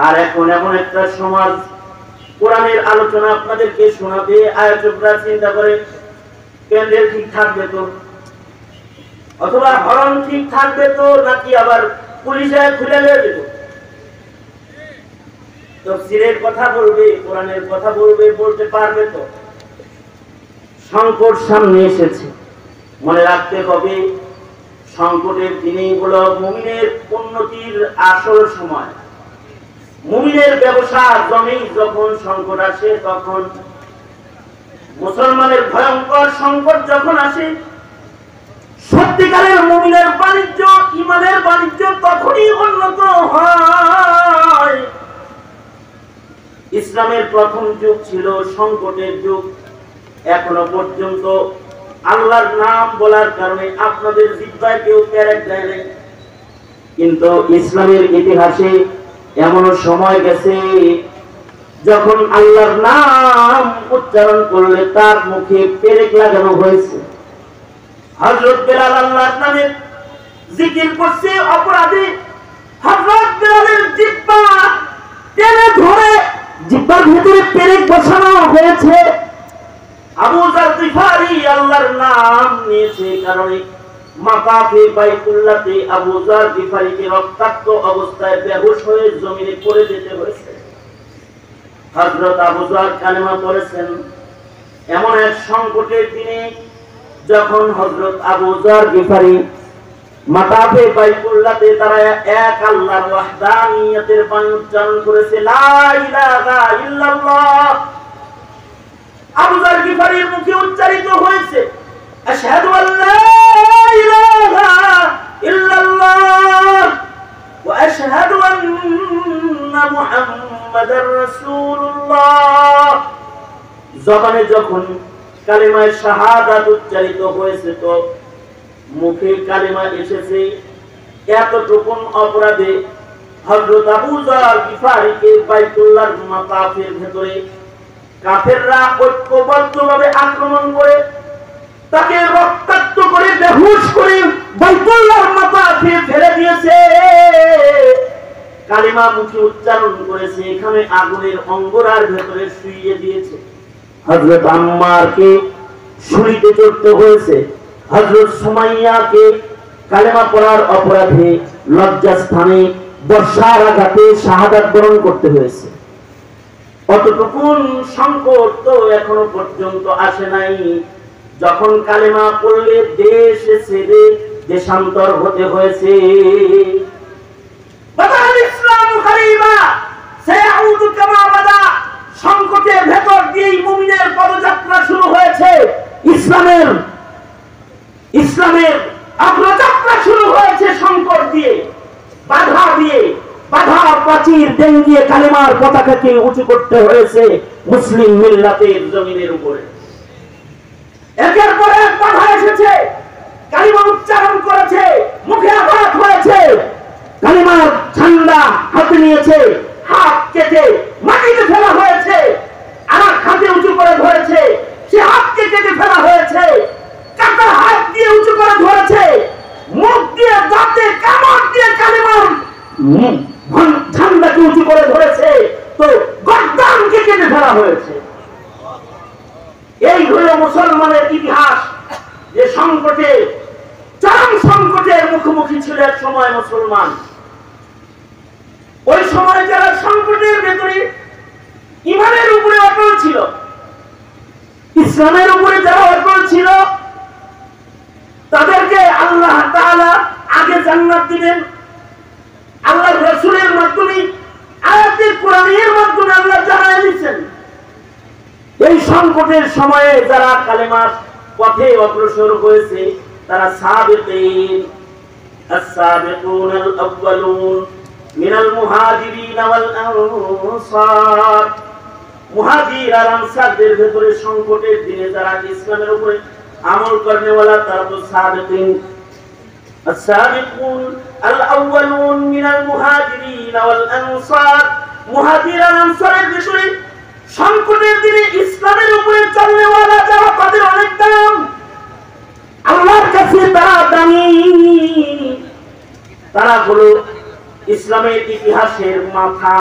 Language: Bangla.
আর এখন এমন একটা সমাজ কোরআনের আলোচনা আপনাদেরকে শোনাবে, আয়াতটা চিন্তা করে প্যান্ডেল ঠিক থাকবে তো, অথবা হরণ ঠিক থাকবে তো, নাকি আবার পুলিশে খুলে নিয়ে যেত। তাফসীরের কথা বলবে, কোরআনের কথা বলবে, বলতে পারবে তো? সংকট সামনে এসেছে, মনে রাখতে হবে সংকটের দিনেই হলো মুমিনের উন্নতির আসল সময়। মুমিনের ব্যবসা জমি যখন সংকট আসে, তখন মুসলমানের ভয়ঙ্কর সংকট যখন আসে, সত্যিকারের মুমিনের বাণিজ্য, ইমানের বাণিজ্য তখনই উন্নত হয়। ইসলামের প্রথম যুগ ছিল সংকটের যুগ। এখনো পর্যন্ত আল্লাহর নাম বলার কারণে আপনাদের জিহ্বায় কেউ পেরেক দেয় নাই, কিন্তু ইসলামের ইতিহাসে এমন সময় গেছে যখন আল্লাহর নাম উচ্চারণ করলে তার মুখে পেরেক লাগানো হয়েছে। হযরত বেলাল আল্লাহর নামে জিকির করছে অপরাধী, হযরত বেলালের জিহ্বা টেনে ধরে জিহ্বার ভিতরে পেরেক বসানো হয়েছে। আবু যার গিফারি আল্লাহর নাম নিয়েছে কারণে মাকাফে বাইতুল্লাহতে আবু যার গিফারিকে রক্তাক্ত অবস্থায় বেহুশ হয়ে জমিনে পড়ে যেতে হয়েছে। হযরত আবু যার কালেমা পড়েছেন এমন এক সংকটের দিনে, যখন হযরত আবু যার গিফারি মাকাফে বাইতুল্লাহতে তারা এক আল্লাহর ওয়াহদানিয়তের বাণী উচ্চারণ করেছে, লা ইলাহা ইল্লাল্লাহ। আবু যার গিফারির মুখে উচ্চারিত হয়েছে আশহাদু আল্লা ইলাহা ইল্লাল্লাহ ওয়া আশহাদু আন্না মুহাম্মাদার রাসূলুল্লাহ। জবানে যখন কালিমা শাহাদাত উচ্চারিত হয়েছে, তো মুখে কালিমা এসেছে। এতটুকুন অপরাধে হযরত আবু যার গিফারিকে বাইতুল্লাহর মাকাফের ভেতরে কাফেররা ঐক্যবদ্ধভাবে আক্রমণ করে তাকে রক্তাক্ত করে বেহুশ করে বাইতুল্লাহর মাকাফে ফেলে দিয়েছে। কালিমা মুখে উচ্চারণ করেছে, এখানে আগুনের অঙ্গরার ভেতরে শুইয়ে দিয়েছে। হযরত আম্মারকে শুলিতে চড়তে হয়েছে। হযরত সুমাইয়াকে কালেমা পড়ার অপরাধে লজ্জাস্থানে বর্ষার আঘাতে শাহাদাত বরণ করতে হয়েছে। অতটুকুন সংকট তো এখনো পর্যন্ত আসে নাই, যখন কালেমা পড়লে দেশ ছেড়ে দেশান্তর হতে হয়েছে। সংকটের ভেতর দিয়েই মুমিনের পদযাত্রা শুরু হয়েছে। ইসলামের অগ্রযাত্রা শুরু হয়েছে সংকট দিয়ে, বাধা দিয়ে, বাধা প্রাচীর ডেঙ্গিয়ে কালেমার পতাকাকে উঁচু করতে হয়েছে মুসলিম মিল্লাতের জমিনের উপরে। একের পর এক বাধা এসেছে, কালিমা উচ্চারণ করেছে, মুখে আঘাত হয়েছে, কালিমার ঝান্ডা হাতে নিয়েছে, হাত কেটে মাটিতে ফেলা হয়েছে, আর হাতে উঁচু করে ধরেছে, সে হাতকে কেটে ফেলা হয়েছে, কাটা হাত দিয়ে উঁচু করে ধরেছে, মুখ দিয়ে দাঁতে কামড় দিয়ে কালিমার ঝান্ডাকে উঁচু করে ধরেছে, তো গর্দানকে কেটে ফেলা হয়েছে। এই হলো মুসলমানের ইতিহাস, যে সংকটে, চরম সংকটের মুখোমুখি ছিল এক সময় মুসলমান। ওই সময় যারা সংকটের ভেতরে ইমানের উপরে অটল ছিল, ইসলামের উপরে যারা অটল ছিল, তাদেরকে আল্লাহ তাআলা আগে জান্নাত দিবেন। আল্লাহর রাসূলের মাধ্যমে, আয়াতে কোরআনের মাধ্যমে আল্লাহ জানায় দিয়েছেন। এই সংকটের সময়ে যারা কালেমার পথে অগ্রসর হয়েছে, তারা সাবিকিন, আস-সাবিকুনাল আউয়ালুন মিনাল মুহাজিরিন ওয়াল আনসার। মুহাজির আর আনসারদের ভেতরে সংকটের দিনে যারা ইসলামের উপরে আমল করনেওয়ালা, তারা তো সাবিকিন। السابقون الأولون من المهاجرين والأنصار। মুহাজির আর আনসারের ভিতরে সংকটের দিনে ইসলামের উপরে চলনেওয়ালা যারা, তাদের অনেক দাম, আল্লাহর কাছে তারা দামি। তারা হলো ইসলামের ইতিহাসের মাথা।